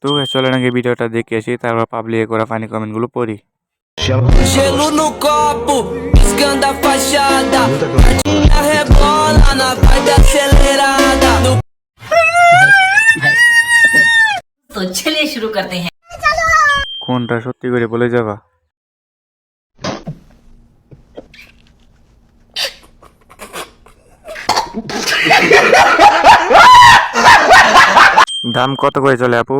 তো চলে নাকি ভিডিওটা দেখে আসি, তারপর পাবলিক করা ফানি কমেন্ট গুলো পড়ি। Gelo no copo, piscando a fachada. A rebola na vibe acelerada. तो चलिए शुरू करते हैं। কোনটা সত্যি করে বলে যাবা? দাম কত করে চলে আপু?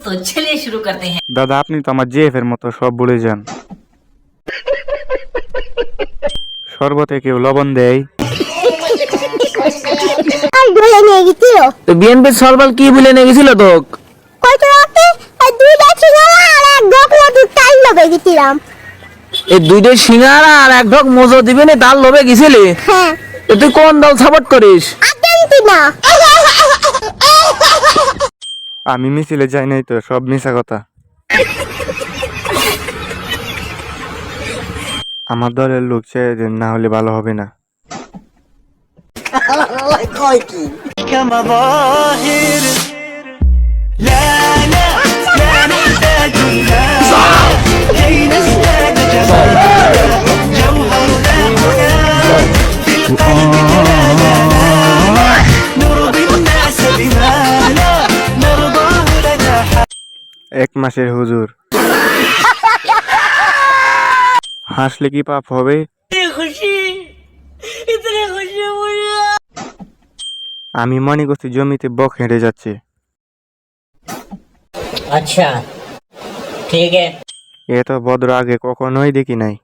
तो चलिए शुरू करते हैं। দাদা আপনি তো আমার জিএফ এর মতো সব ভুলে যান। শরবতে কেউ লবণ দেয়? বলে নিয়ে গেছিল তো বিএনপি সরবাল কি বলে নিয়ে গেছিল তোক? কত রাতে দুইটা সিঙ্গারা আর এক ঢোক মধুর টাইম লগে গেছিলাম। এই দুইটা সিঙ্গারা আর এক ঢোক মজো দিবি না তার লোভে গেছিলি? হ্যাঁ, তো তুই কোন দল সাপোর্ট করিস? আর্জেন্টিনা। আমি মিছিলে যাই নাই তো, সব মিছা কথা। আমার দলের লোক ছেড়ে দেন, না হলে ভালো হবে না। এক মাসের হুজুর, হাসলে কি পাপ হবে? আমি মনে করছি জমিতে বক হেঁটে যাচ্ছে। अच्छा ठीक है। এত ভদ্র আগে কখনোই দেখি নাই।